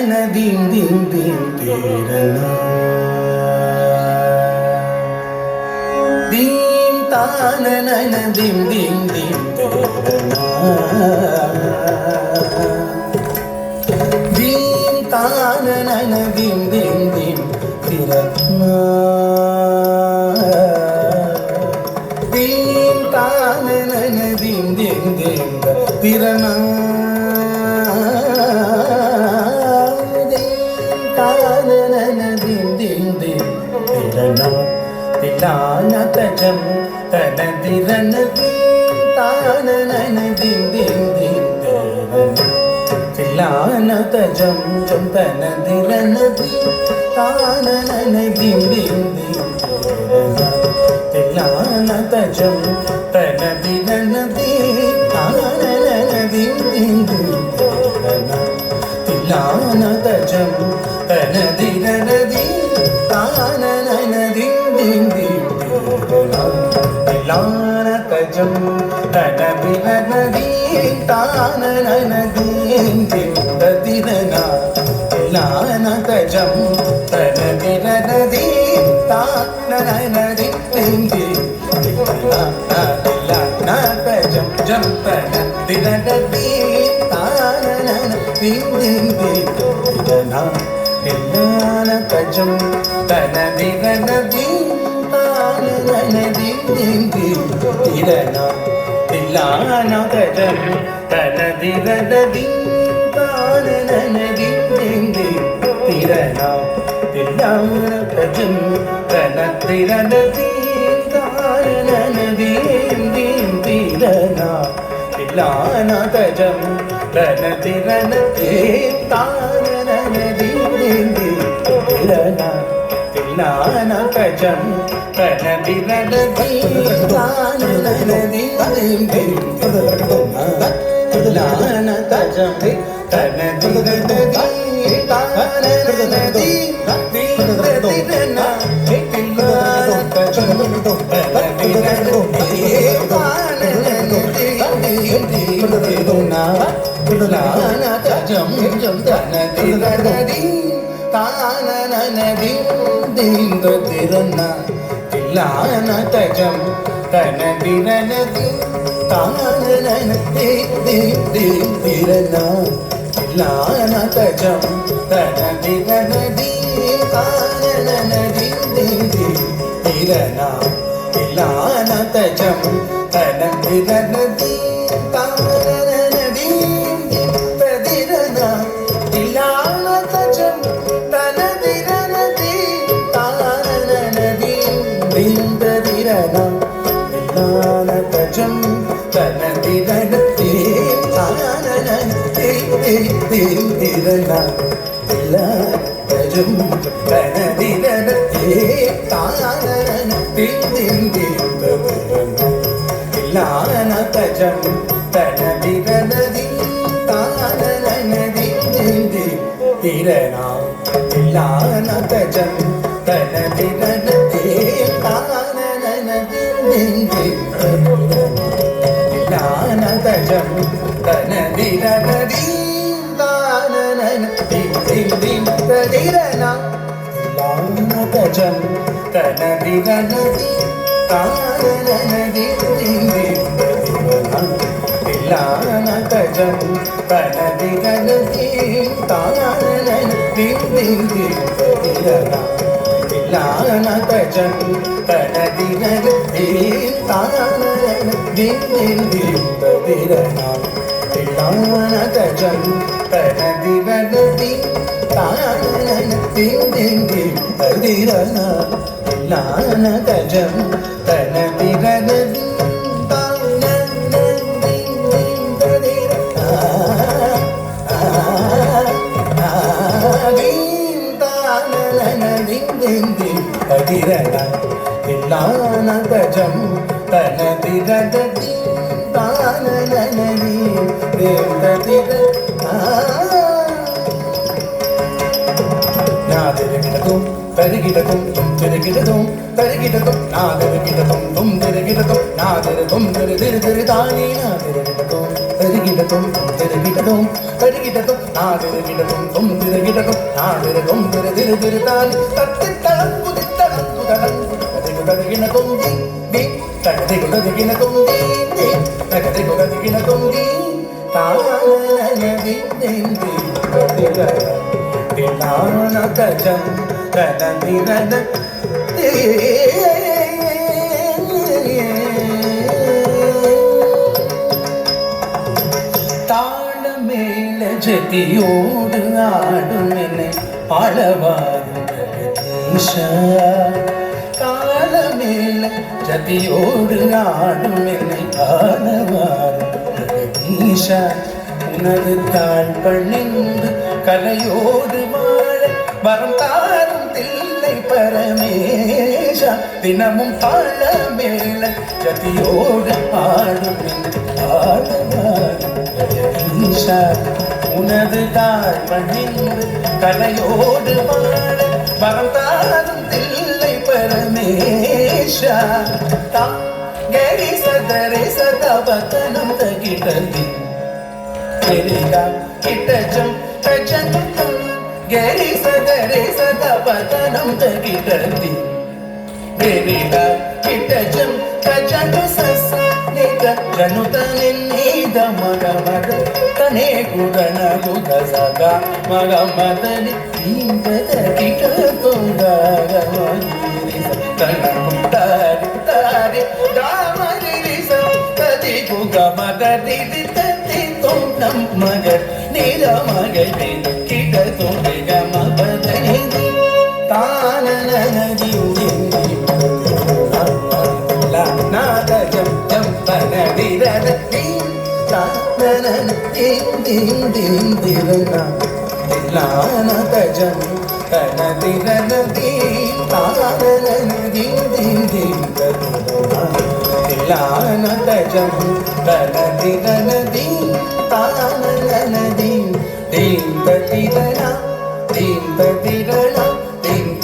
dim dim dim tirana dim ta na na na dim dim dim tirana dim ta na na na dim dim dim tirana dim ta na na na dim dim dim tirana tilana tajam tanadirana tanana dim dim dim tilana tajam jam tanadirana tanana dim dim dim tilana tajam tanadirana tanana dim dim dim tilana tajam tanadirana tanana dim dim dim tilana tajam tanadirana tanana dim dim tadirana tilana tajam tanadirana tanana dim dim dim tilana tajam jam tanadirana tanana dim dim dim tilana tilana tajam tanadirana tanana dim dim dim tilana tilana tajam tanadirana tanana dim dim dim tilana tilana tajam tanadirana tanana dim dim tilana tilana tajam tanadirana tanana dim dim dim tilana tilana tajam tanadirana tanana dim dim dim tilana tajam tanadirana tanana dim dim tilana tilana tajam tanadirana tilana tajam jam tanadirana tanana dim dim tirana tilana tajam tanadirana tanana dim dim dim tirana tilana tajam tanadirana tanana dim dim dim tirana tilana tajam tanadirana tanana dim dim tadirana tilana tajam tanadirana tanana dim dim tadirana tilana tajam tanadirana tanana dim dim dim tirana tilana tajam tanadirana tanana dim dim dim tadirana tilana tajam tanadirana tanana dim dim dim tirana tilana tajam tanadirana tanana dim dim dim tilana tajam tanadirana tanana dim dim dim tirana tilana tajam tanadirana tanana dim dim dim tilana tajam tanadirana tanana dim dim dim tirana tilana tajam tanadirana tanana dim dim dim tirana tilana tajam tanadirana tanana dim dim dim tirana tilana tajam tanadirana tadirana tilana tajam tanadirana tanana dim tadirana nadirgidatum tadigidatum tadigidatum tadigidatum nadirgidatum tadigidatum nadirgidatum tadigidatum tadigidatum tadigidatum தருகிடதும் தருகிடதும் நாதிருகிடதும் தொந்திருகிடதும் நாதிருகும் Thiru Thiru திருதானி தத்து தளங்குதி தளங்கு தளங்கு தகதி குதகினதும் தி தகதி குதகினதும் தி தகதி குதகினதும் தி தானனதி நெந்தி கதிர தினான கஜம் தனதிரன தாளமேள ஜதியோடு ஆடும் என்னை ஆளவாரும் ஜெகதீஷா தாளமேள ஜதியோடு ஆடும் என்னை ஆளவாரும் ஜெகதீஷா உனது தாழ் பணிந்து கலையோடு வாழ வரம் தாரும் தில்லை பரமேஷா தினமும் தாளமேள ஜதியோடு ஆடும் ஆளவாரும் ஜெகதீஷா உனது தாழ் பணிந்து கலையோடு வாழ வரம் தாரும் தில்லை பரமேஷா கரி சதரை சதவதனம் தகிடதி கரிகா கிட்டஜம் தஜனுதம் கரி சதரை சதவதனம் தகிடதி கரிகா கிட்டஜம் தஜனு சச நிக ஜனுதனித மகமத தனே குதன குத சகா மகமதனி தீந்தத கிட்ட தொங்கரமகிரி தனகுந்தாரி தாரி தாமகிரி சப்ததி குகமகதி தத்தி தொன்னம் மகர் நீல மகதி கிட்ட தொங்க மபதனி தானனதி உயங்கி நாத ஜம் ஜம் பனதிரத தீம் தானன தீம் தீம் தீம் திரனா தில்லானத ஜம் பனதிரத தீம் தானன தீம் தீம் தீம் திரனா தில்லானத ஜம் பனதிரத தீம் தானன தீம் தீம் திரனா தீம் திரனா தீம்